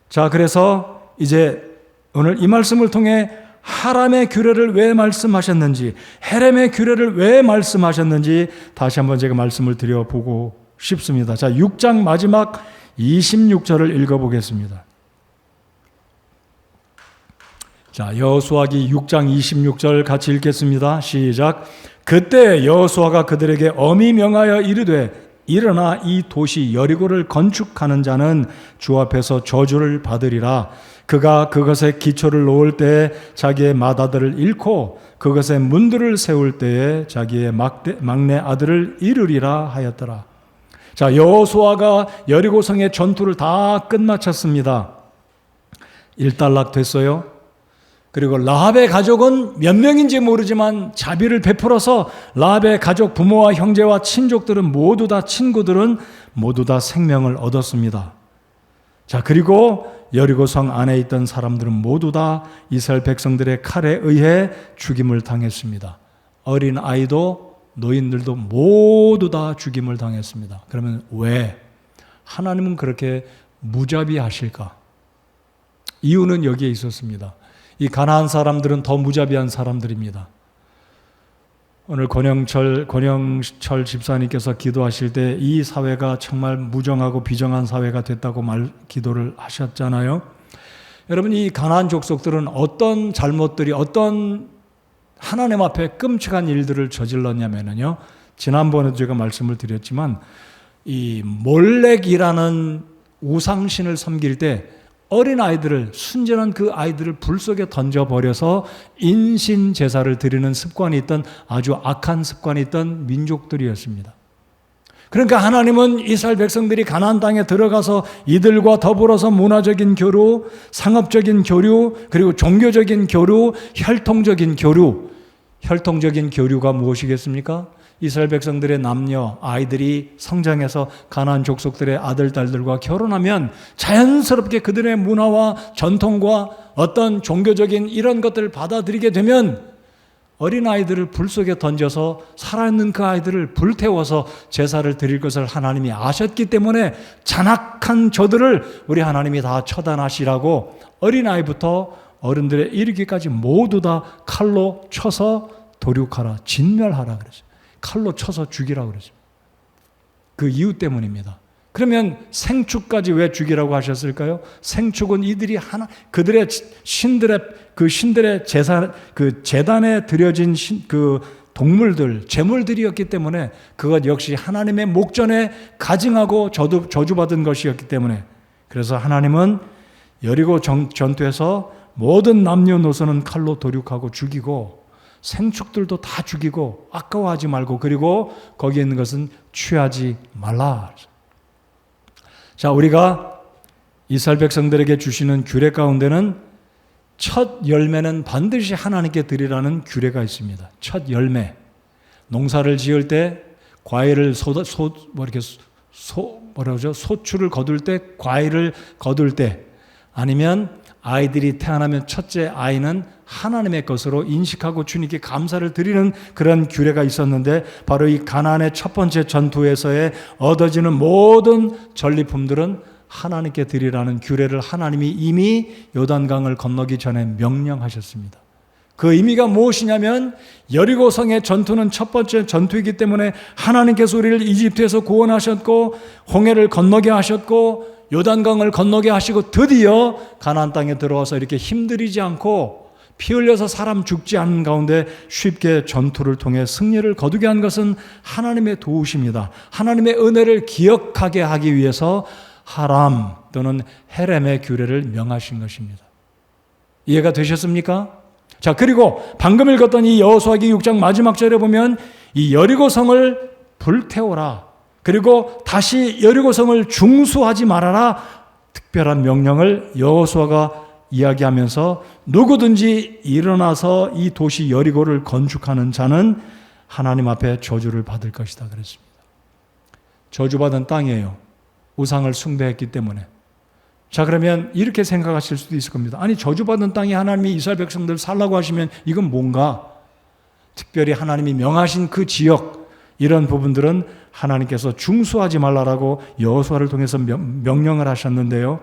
자, 그래서 이제 오늘 이 말씀을 통해 하람의 규례를 왜 말씀하셨는지, 헤렘의 규례를 왜 말씀하셨는지 다시 한번 제가 말씀을 드려보고 싶습니다. 자, 6장 마지막 26절을 읽어보겠습니다. 자, 여호수아기 6장 26절 같이 읽겠습니다. 시작. 그때 여호수아가 그들에게 엄히 명하여 이르되 일어나 이 도시 여리고를 건축하는 자는 주 앞에서 저주를 받으리라. 그가 그것에 기초를 놓을 때에 자기의 맏아들을 잃고 그것에 문들을 세울 때에 자기의 막내 아들을 잃으리라 하였더라. 자, 여호수아가 여리고성의 전투를 다 끝마쳤습니다. 일단락 됐어요. 그리고 라합의 가족은 몇 명인지 모르지만 자비를 베풀어서 라합의 가족 부모와 형제와 친족들은 모두 다 친구들은 모두 다 생명을 얻었습니다. 자, 그리고 여리고성 안에 있던 사람들은 모두 다 이스라엘 백성들의 칼에 의해 죽임을 당했습니다. 어린 아이도 노인들도 모두 다 죽임을 당했습니다. 그러면 왜 하나님은 그렇게 무자비하실까? 이유는 여기에 있었습니다. 이 가나안 사람들은 더 무자비한 사람들입니다. 오늘 권영철 집사님께서 기도하실 때 이 사회가 정말 무정하고 비정한 사회가 됐다고 기도를 하셨잖아요. 여러분, 이 가나안 족속들은 어떤 잘못들이 어떤 하나님 앞에 끔찍한 일들을 저질렀냐면요. 지난번에도 제가 말씀을 드렸지만 이 몰렉이라는 우상신을 섬길 때 어린아이들을, 순전한 그 아이들을 불 속에 던져버려서 인신 제사를 드리는 습관이 있던, 아주 악한 습관이 있던 민족들이었습니다. 그러니까 하나님은 이스라엘 백성들이 가나안 땅에 들어가서 이들과 더불어서 문화적인 교류, 상업적인 교류, 그리고 종교적인 교류, 혈통적인 교류가 무엇이겠습니까? 이스라엘 백성들의 남녀 아이들이 성장해서 가나안 족속들의 아들 딸들과 결혼하면 자연스럽게 그들의 문화와 전통과 어떤 종교적인 이런 것들을 받아들이게 되면 어린아이들을 불 속에 던져서 살아있는 그 아이들을 불태워서 제사를 드릴 것을 하나님이 아셨기 때문에 잔악한 저들을 우리 하나님이 다 처단하시라고 어린아이부터 어른들에 이르기까지 모두 다 칼로 쳐서 도륙하라, 진멸하라 그랬어요. 칼로 쳐서 죽이라고 그러죠. 그 이유 때문입니다. 그러면 생축까지 왜 죽이라고 하셨을까요? 생축은 이들이 그들의 신들의 제단에 드려진 동물들, 제물들이었기 때문에 그것 역시 하나님의 목전에 가증하고 저주받은 것이었기 때문에, 그래서 하나님은 여리고 전투에서 모든 남녀노소는 칼로 도륙하고 죽이고 생축들도 다 죽이고 아까워하지 말고, 그리고 거기에 있는 것은 취하지 말라. 자, 우리가 이스라엘 백성들에게 주시는 규례 가운데는 첫 열매는 반드시 하나님께 드리라는 규례가 있습니다. 첫 열매. 농사를 지을 때 과일을 소출을 거둘 때, 과일을 거둘 때, 아니면 아이들이 태어나면 첫째 아이는 하나님의 것으로 인식하고 주님께 감사를 드리는 그런 규례가 있었는데, 바로 이 가나안의 첫 번째 전투에서의 얻어지는 모든 전리품들은 하나님께 드리라는 규례를 하나님이 이미 요단강을 건너기 전에 명령하셨습니다. 그 의미가 무엇이냐면, 여리고성의 전투는 첫 번째 전투이기 때문에 하나님께서 우리를 이집트에서 구원하셨고 홍해를 건너게 하셨고 요단강을 건너게 하시고 드디어 가나안 땅에 들어와서 이렇게 힘들이지 않고 피 흘려서 사람 죽지 않는 가운데 쉽게 전투를 통해 승리를 거두게 한 것은 하나님의 도우심이다. 하나님의 은혜를 기억하게 하기 위해서 하람 또는 헤렘의 규례를 명하신 것입니다. 이해가 되셨습니까? 자, 그리고 방금 읽었던 이 여호수아기 6장 마지막 절에 보면 이 여리고성을 불태워라, 그리고 다시 여리고성을 중수하지 말아라, 특별한 명령을 여호수아가 이야기하면서 누구든지 일어나서 이 도시 여리고를 건축하는 자는 하나님 앞에 저주를 받을 것이다 그랬습니다. 저주받은 땅이에요. 우상을 숭배했기 때문에. 자, 그러면 이렇게 생각하실 수도 있을 겁니다. 아니, 저주받은 땅에 하나님이 이스라엘 백성들 살라고 하시면 이건 뭔가? 특별히 하나님이 명하신 그 지역, 이런 부분들은 하나님께서 중수하지 말라라고 여호수아를 통해서 명령을 하셨는데요.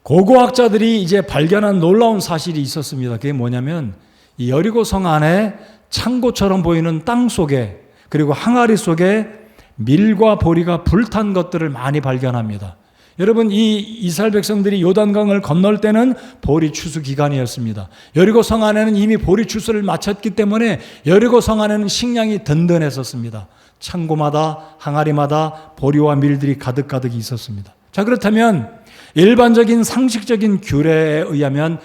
고고학자들이 이제 발견한 놀라운 사실이 있었습니다. 그게 뭐냐면, 이 여리고 성 안에 창고처럼 보이는 땅 속에, 그리고 항아리 속에 밀과 보리가 불탄 것들을 많이 발견합니다. 여러분, 이 이스라엘 백성들이 요단강을 건널 때는 보리 추수 기간이었습니다. 여리고 성 안에는 이미 보리 추수를 마쳤기 때문에 여리고 성 안에는 식량이 든든했었습니다. 창고마다 항아리마다 보리와 밀들이 가득 있었습니다. 자, 그렇다면 일반적인 상식적인 규례에 의하면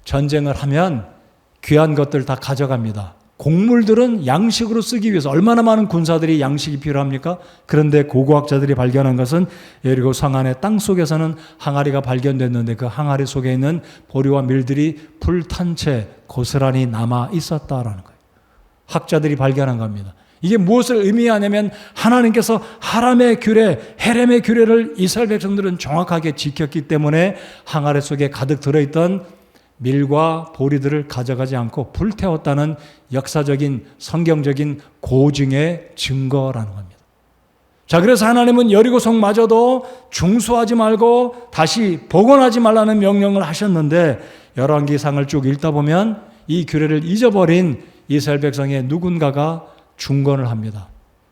전쟁을 하면 귀한 것들 다 가져갑니다. 곡물들은 양식으로 쓰기 위해서 얼마나 많은 군사들이 양식이 필요합니까? 그런데 고고학자들이 발견한 것은 여리고 성 안의 땅 속에서는 항아리가 발견됐는데 그 항아리 속에 있는 보리와 밀들이 불탄 채 고스란히 남아 있었다라는 거예요. 학자들이 발견한 겁니다. 이게 무엇을 의미하냐면 하나님께서 하람의 규례, 헤렘의 규례를 이스라엘 백성들은 정확하게 지켰기 때문에 항아리 속에 가득 들어있던 밀과 보리들을 가져가지 않고 불태웠다는 역사적인 성경적인 고증의 증거라는 겁니다. 자, 그래서 하나님은 여리고 성마저도 중수하지 말고 다시 복원하지 말라는 명령을 하셨는데 열왕기상을 쭉 읽다 보면 이 규례를 잊어버린 이스라엘 백성의 누군가가 중건을 합니다.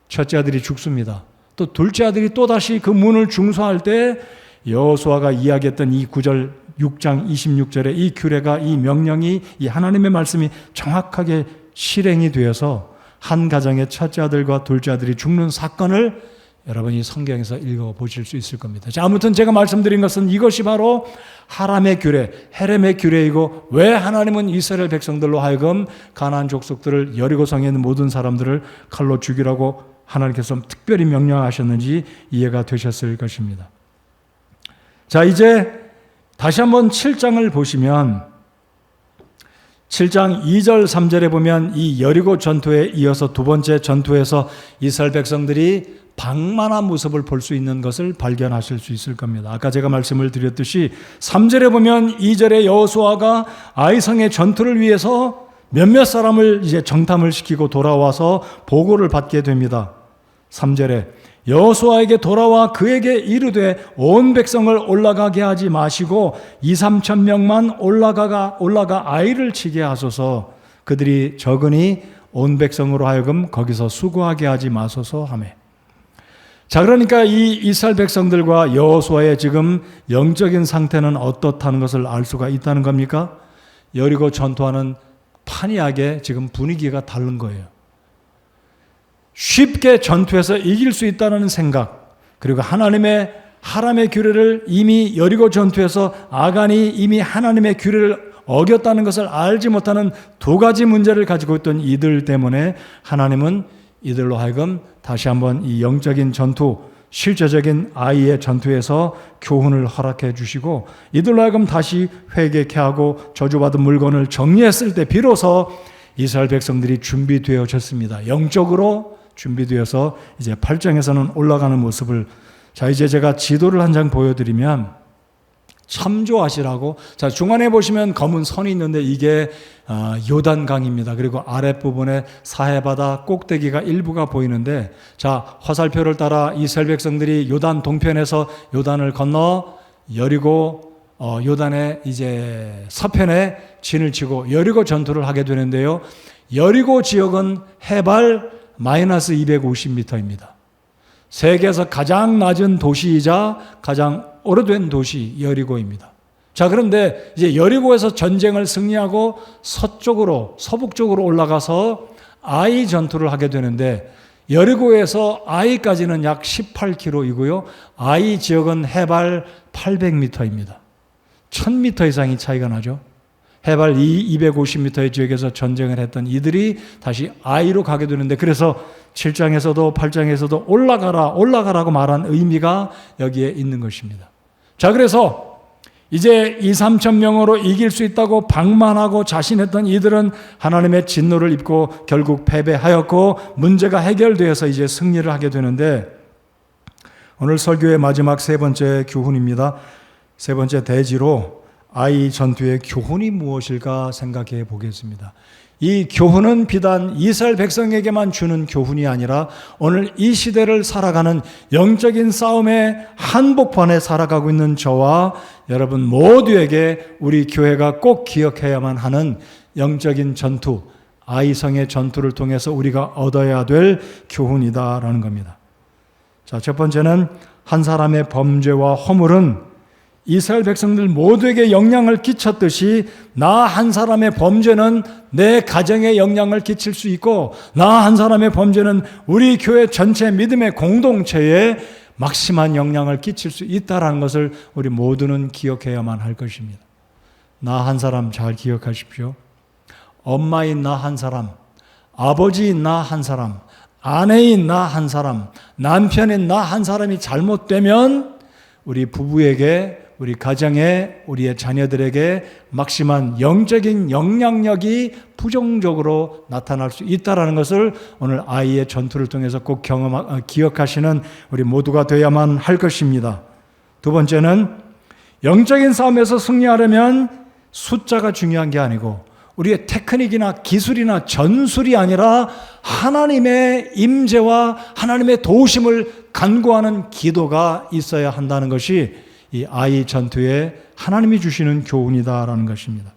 첫째 아들이 죽습니다. 또 둘째 아들이 또다시 그 문을 중수할 때 여호수아가 이야기했던 이 구절 6장 26절에 이 규례가, 이 명령이, 이 하나님의 말씀이 정확하게 실행이 되어서 한 가정의 첫째 아들과 둘째 아들이 죽는 사건을 여러분이 성경에서 읽어보실 수 있을 겁니다. 자, 아무튼 제가 말씀드린 것은 이것이 바로 하람의 규례, 헤렘의 규례이고 왜 하나님은 이스라엘 백성들로 하여금 가나안 족속들을 여리고성에 있는 모든 사람들을 칼로 죽이라고 하나님께서 특별히 명령하셨는지 이해가 되셨을 것입니다. 자, 이제 다시 한번 7장을 보시면 7장 2절 3절에 보면 이 여리고 전투에 이어서 두 번째 전투에서 이스라엘 백성들이 방만한 모습을 볼 수 있는 것을 발견하실 수 있을 겁니다. 아까 제가 말씀을 드렸듯이 3절에 보면 2절에 여호수아가 아이성의 전투를 위해서 몇몇 사람을 이제 정탐을 시키고 돌아와서 보고를 받게 됩니다. 3절에 여호수아에게 돌아와 그에게 이르되 온 백성을 올라가게 하지 마시고 2-3천 명만 올라가 아이를 치게 하소서. 그들이 적으니 온 백성으로 하여금 거기서 수고하게 하지 마소서 하매. 자, 그러니까 이 이스라엘 백성들과 여호수아의 지금 영적인 상태는 어떻다는 것을 알 수가 있다는 겁니까? 여리고 전투하는 판이하게 지금 분위기가 다른 거예요. 쉽게 전투에서 이길 수 있다는 생각, 그리고 하나님의 하람의 규례를 이미 여리고 전투에서 아간이 이미 하나님의 규례를 어겼다는 것을 알지 못하는 두 가지 문제를 가지고 있던 이들 때문에 하나님은 이들로 하여금 다시 한번 이 영적인 전투, 실제적인 아이의 전투에서 교훈을 허락해 주시고 이들로 하여금 다시 회개케 하고 저주받은 물건을 정리했을 때 비로소 이스라엘 백성들이 준비되어졌습니다. 영적으로 준비되어서 이제 8장에서는 올라가는 모습을, 자, 이제 제가 지도를 한 장 보여드리면 참조하시라고, 자, 중간에 보시면 검은 선이 있는데 이게 요단강입니다. 그리고 아랫부분에 사해바다 꼭대기가 일부가 보이는데, 자, 화살표를 따라 이스라엘 백성들이 요단 동편에서 요단을 건너 여리고 요단의 이제 서편에 진을 치고 여리고 전투를 하게 되는데요. 여리고 지역은 해발 마이너스 250m입니다. 세계에서 가장 낮은 도시이자 가장 오래된 도시 여리고입니다. 자, 그런데 이제 여리고에서 전쟁을 승리하고 서북쪽으로 올라가서 아이 전투를 하게 되는데 여리고에서 아이까지는 약 18km이고요. 아이 지역은 해발 800m입니다. 1000m 이상이 차이가 나죠. 해발 250m의 지역에서 전쟁을 했던 이들이 다시 아이로 가게 되는데, 그래서 7장에서도 8장에서도 올라가라고 말한 의미가 여기에 있는 것입니다. 자, 그래서 이제 2-3천 명으로 이길 수 있다고 방만하고 자신했던 이들은 하나님의 진노를 입고 결국 패배하였고 문제가 해결되어서 이제 승리를 하게 되는데, 오늘 설교의 마지막 세 번째 교훈입니다. 세 번째 대지로 아이 전투의 교훈이 무엇일까 생각해 보겠습니다. 이 교훈은 비단 이스라엘 백성에게만 주는 교훈이 아니라 오늘 이 시대를 살아가는 영적인 싸움의 한복판에 살아가고 있는 저와 여러분 모두에게 우리 교회가 꼭 기억해야만 하는 영적인 전투, 아이성의 전투를 통해서 우리가 얻어야 될 교훈이다라는 겁니다. 자, 첫 번째는 한 사람의 범죄와 허물은 이스라엘 백성들 모두에게 영향을 끼쳤듯이 나 한 사람의 범죄는 내 가정에 영향을 끼칠 수 있고 나 한 사람의 범죄는 우리 교회 전체 믿음의 공동체에 막심한 영향을 끼칠 수 있다는 것을 우리 모두는 기억해야만 할 것입니다. 나 한 사람 잘 기억하십시오. 엄마인 나 한 사람, 아버지인 나 한 사람, 아내인 나 한 사람, 남편인 나 한 사람이 잘못되면 우리 부부에게, 우리 가정에, 우리의 자녀들에게 막심한 영적인 영향력이 부정적으로 나타날 수 있다는 것을 오늘 아이의 전투를 통해서 꼭 기억하시는 우리 모두가 되어야만 할 것입니다. 두 번째는 영적인 싸움에서 승리하려면 숫자가 중요한 게 아니고 우리의 테크닉이나 기술이나 전술이 아니라 하나님의 임재와 하나님의 도우심을 간구하는 기도가 있어야 한다는 것이 이 아이 전투에 하나님이 주시는 교훈이다라는 것입니다.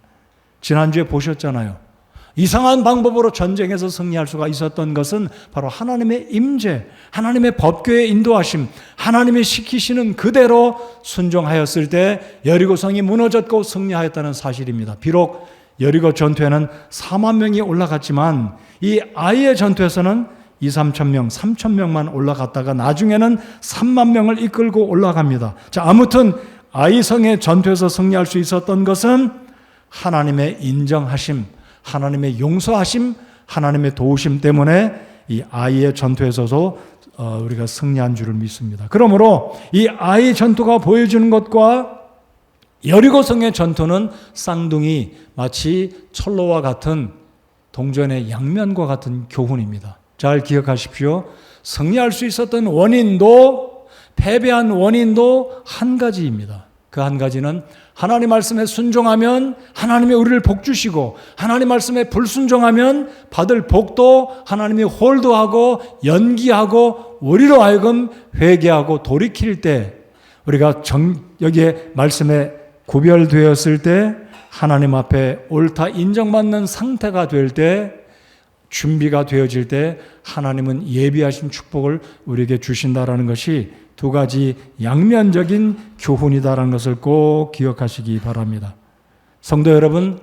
지난주에 보셨잖아요. 이상한 방법으로 전쟁에서 승리할 수가 있었던 것은 바로 하나님의 임재, 하나님의 법궤의 인도하심, 하나님이 시키시는 그대로 순종하였을 때 여리고성이 무너졌고 승리하였다는 사실입니다. 비록 여리고 전투에는 4만 명이 올라갔지만 이 아이의 전투에서는 2, 3천 명, 3천 명만 올라갔다가 나중에는 3만 명을 이끌고 올라갑니다. 자, 아무튼 아이성의 전투에서 승리할 수 있었던 것은 하나님의 인정하심, 하나님의 용서하심, 하나님의 도우심 때문에 이 아이의 전투에서도 우리가 승리한 줄을 믿습니다. 그러므로 이 아이 전투가 보여주는 것과 여리고성의 전투는 쌍둥이 마치 철로와 같은 동전의 양면과 같은 교훈입니다. 잘 기억하십시오. 승리할 수 있었던 원인도 패배한 원인도 한 가지입니다. 그 한 가지는 하나님 말씀에 순종하면 하나님이 우리를 복 주시고 하나님 말씀에 불순종하면 받을 복도 하나님이 홀드하고 연기하고 우리로 하여금 회개하고 돌이킬 때 우리가 여기에 말씀에 구별되었을 때 하나님 앞에 옳다 인정받는 상태가 될 때 준비가 되어질 때 하나님은 예비하신 축복을 우리에게 주신다라는 것이 두 가지 양면적인 교훈이다라는 것을 꼭 기억하시기 바랍니다. 성도 여러분,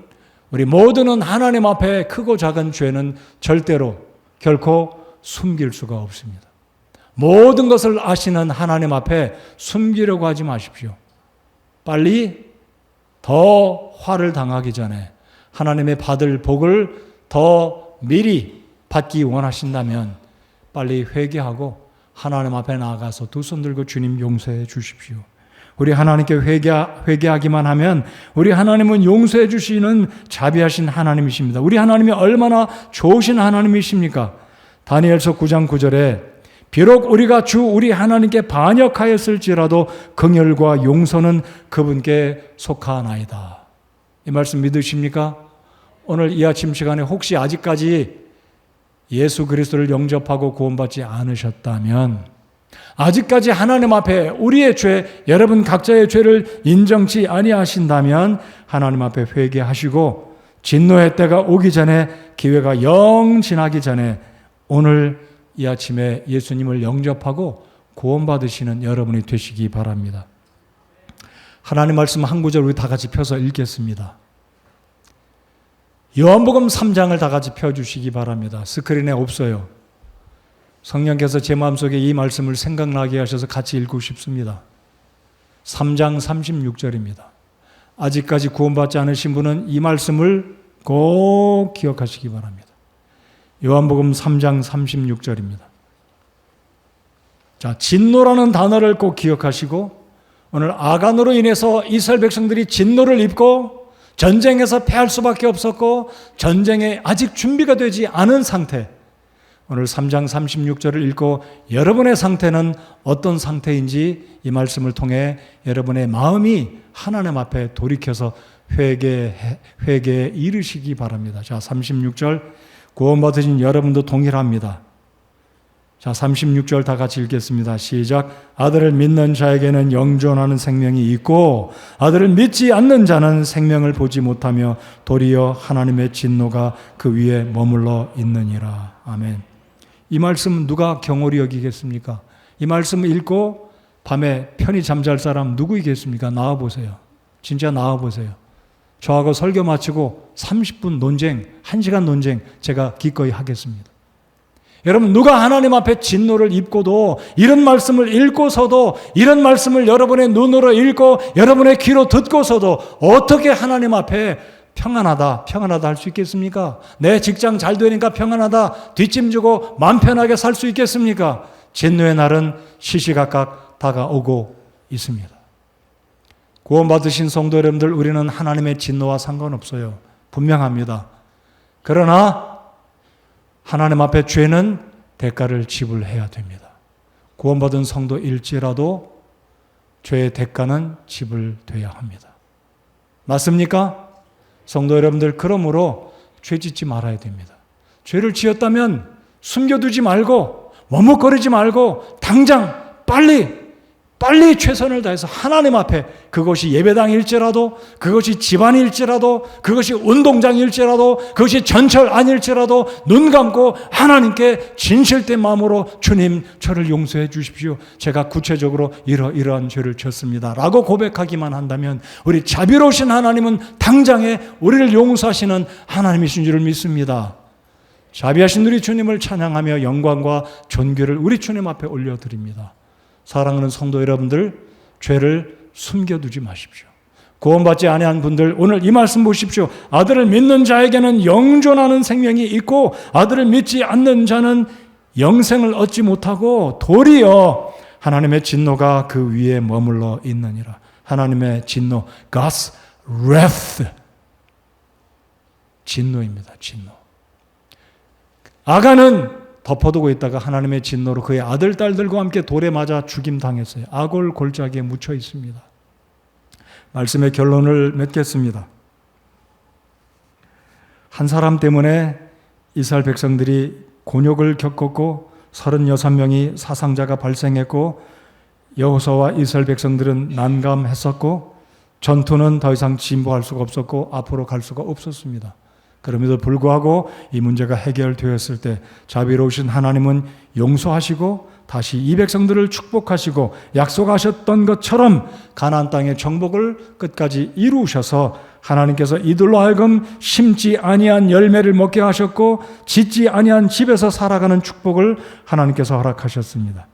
우리 모두는 하나님 앞에 크고 작은 죄는 절대로 결코 숨길 수가 없습니다. 모든 것을 아시는 하나님 앞에 숨기려고 하지 마십시오. 빨리 더 화를 당하기 전에 하나님의 받을 복을 더 미리 받기 원하신다면 빨리 회개하고 하나님 앞에 나아가서 두 손 들고 주님 용서해 주십시오. 우리 하나님께 회개하기만 하면 우리 하나님은 용서해 주시는 자비하신 하나님이십니다. 우리 하나님이 얼마나 좋으신 하나님이십니까? 다니엘서 9장 9절에 비록 우리가 주 우리 하나님께 반역하였을지라도 긍휼과 용서는 그분께 속하나이다. 이 말씀 믿으십니까? 오늘 이 아침 시간에 혹시 아직까지 예수 그리스도를 영접하고 구원받지 않으셨다면 아직까지 하나님 앞에 우리의 죄, 여러분 각자의 죄를 인정치 아니하신다면 하나님 앞에 회개하시고 진노의 때가 오기 전에 기회가 영 지나기 전에 오늘 이 아침에 예수님을 영접하고 구원받으시는 여러분이 되시기 바랍니다. 하나님 말씀 한 구절 우리 다 같이 펴서 읽겠습니다. 요한복음 3장을 다 같이 펴주시기 바랍니다. 스크린에 없어요. 성령께서 제 마음속에 이 말씀을 생각나게 하셔서 같이 읽고 싶습니다. 3장 36절입니다. 아직까지 구원받지 않으신 분은 이 말씀을 꼭 기억하시기 바랍니다. 요한복음 3장 36절입니다. 자, 진노라는 단어를 꼭 기억하시고 오늘 아간으로 인해서 이스라엘 백성들이 진노를 입고 전쟁에서 패할 수밖에 없었고 전쟁에 아직 준비가 되지 않은 상태, 오늘 3장 36절을 읽고 여러분의 상태는 어떤 상태인지 이 말씀을 통해 여러분의 마음이 하나님 앞에 돌이켜서 회개에 이르시기 바랍니다. 자, 36절 구원받으신 여러분도 동일합니다. 자, 36절 다 같이 읽겠습니다. 시작. 아들을 믿는 자에게는 영존하는 생명이 있고 아들을 믿지 않는 자는 생명을 보지 못하며 도리어 하나님의 진노가 그 위에 머물러 있느니라. 아멘. 이 말씀 누가 경홀히 여기겠습니까? 이 말씀을 읽고 밤에 편히 잠잘 사람 누구 있겠습니까? 나와보세요. 진짜 나와보세요. 저하고 설교 마치고 30분 논쟁, 1시간 논쟁 제가 기꺼이 하겠습니다. 여러분, 누가 하나님 앞에 진노를 입고도 이런 말씀을 읽고서도, 이런 말씀을 여러분의 눈으로 읽고 여러분의 귀로 듣고서도 어떻게 하나님 앞에 평안하다 할 수 있겠습니까? 내 직장 잘 되니까 평안하다, 뒷짐지고 마음 편하게 살 수 있겠습니까? 진노의 날은 시시각각 다가오고 있습니다. 구원받으신 성도 여러분들, 우리는 하나님의 진노와 상관없어요. 분명합니다. 그러나 하나님 앞에 죄는 대가를 지불해야 됩니다. 구원받은 성도일지라도 죄의 대가는 지불돼야 합니다. 맞습니까? 성도 여러분들, 그러므로 죄 짓지 말아야 됩니다. 죄를 지었다면 숨겨두지 말고 머뭇거리지 말고 당장 빨리 최선을 다해서 하나님 앞에, 그것이 예배당일지라도, 그것이 집안일지라도, 그것이 운동장일지라도, 그것이 전철 아닐지라도 눈 감고 하나님께 진실된 마음으로 주님, 저를 용서해 주십시오. 제가 구체적으로 이러한 죄를 졌습니다 라고 고백하기만 한다면 우리 자비로우신 하나님은 당장에 우리를 용서하시는 하나님이신 줄을 믿습니다. 자비하신 우리 주님을 찬양하며 영광과 존귀를 우리 주님 앞에 올려드립니다. 사랑하는 성도 여러분들, 죄를 숨겨두지 마십시오. 구원받지 아니한 분들, 오늘 이 말씀 보십시오. 아들을 믿는 자에게는 영존하는 생명이 있고 아들을 믿지 않는 자는 영생을 얻지 못하고 도리어 하나님의 진노가 그 위에 머물러 있느니라. 하나님의 진노, God's wrath, 진노입니다. 진노. 아간은 덮어두고 있다가 하나님의 진노로 그의 아들, 딸들과 함께 돌에 맞아 죽임당했어요. 아골 골짜기에 묻혀 있습니다. 말씀의 결론을 맺겠습니다. 한 사람 때문에 이스라엘 백성들이 곤욕을 겪었고 36명이 사상자가 발생했고 여호수아와 이스라엘 백성들은 난감했었고 전투는 더 이상 진보할 수가 없었고 앞으로 갈 수가 없었습니다. 그럼에도 불구하고 이 문제가 해결되었을 때 자비로우신 하나님은 용서하시고 다시 이 백성들을 축복하시고 약속하셨던 것처럼 가나안 땅의 정복을 끝까지 이루셔서 하나님께서 이들로 하여금 심지 아니한 열매를 먹게 하셨고 짓지 아니한 집에서 살아가는 축복을 하나님께서 허락하셨습니다.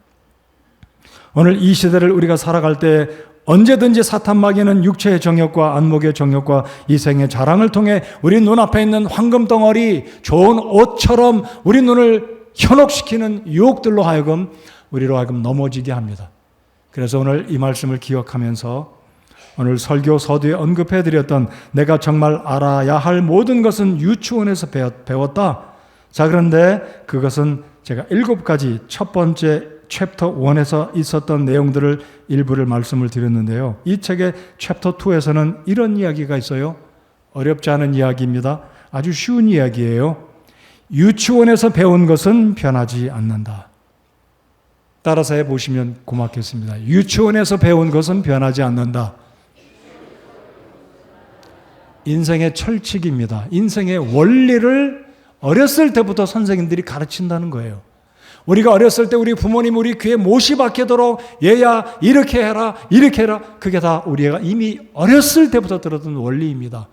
오늘 이 시대를 우리가 살아갈 때 언제든지 사탄 마귀는 육체의 정욕과 안목의 정욕과 이생의 자랑을 통해 우리 눈앞에 있는 황금 덩어리, 좋은 옷처럼 우리 눈을 현혹시키는 유혹들로 하여금 우리로 하여금 넘어지게 합니다. 그래서 오늘 이 말씀을 기억하면서 오늘 설교 서두에 언급해드렸던 내가 정말 알아야 할 모든 것은 유치원에서 배웠다. 자, 그런데 그것은 제가 7가지 첫 번째 챕터 1에서 있었던 내용들을 일부를 말씀을 드렸는데요. 이 책의 챕터 2에서는 이런 이야기가 있어요. 어렵지 않은 이야기입니다. 아주 쉬운 이야기예요. 유치원에서 배운 것은 변하지 않는다. 따라서 해보시면 고맙겠습니다. 유치원에서 배운 것은 변하지 않는다. 인생의 철칙입니다. 인생의 원리를 어렸을 때부터 선생님들이 가르친다는 거예요. 우리가 어렸을 때 우리 부모님 우리 귀에 못이 박히도록 얘야 이렇게 해라 이렇게 해라, 그게 다 우리가 이미 어렸을 때부터 들었던 원리입니다.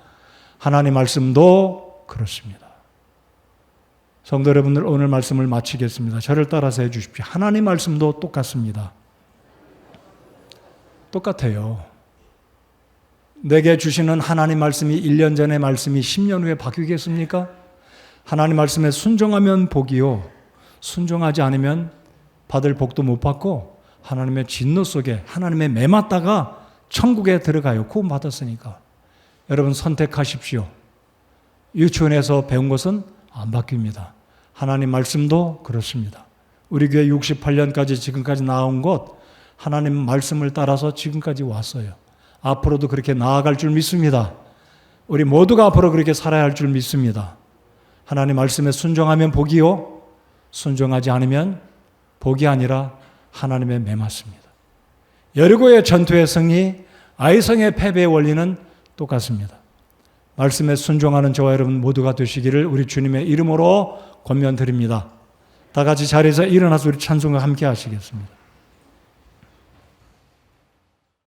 하나님 말씀도 그렇습니다. 성도 여러분들, 오늘 말씀을 마치겠습니다. 저를 따라서 해 주십시오. 하나님 말씀도 똑같습니다. 똑같아요. 내게 주시는 하나님 말씀이 1년 전의 말씀이 10년 후에 바뀌겠습니까? 하나님 말씀에 순종하면 복이요, 순종하지 않으면 받을 복도 못 받고 하나님의 진노 속에 하나님의 매 맞다가 천국에 들어가요. 구원 받았으니까. 여러분 선택하십시오. 유치원에서 배운 것은 안 바뀝니다. 하나님 말씀도 그렇습니다. 우리 교회 68년까지 지금까지 나온 것, 하나님 말씀을 따라서 지금까지 왔어요. 앞으로도 그렇게 나아갈 줄 믿습니다. 우리 모두가 앞으로 그렇게 살아야 할 줄 믿습니다. 하나님 말씀에 순종하면 복이요, 순종하지 않으면 복이 아니라 하나님의 매 맞습니다. 여리고의 전투의 승리, 아이성의 패배의 원리는 똑같습니다. 말씀에 순종하는 저와 여러분 모두가 되시기를 우리 주님의 이름으로 권면드립니다. 다 같이 자리에서 일어나서 우리 찬송을 함께 하시겠습니다.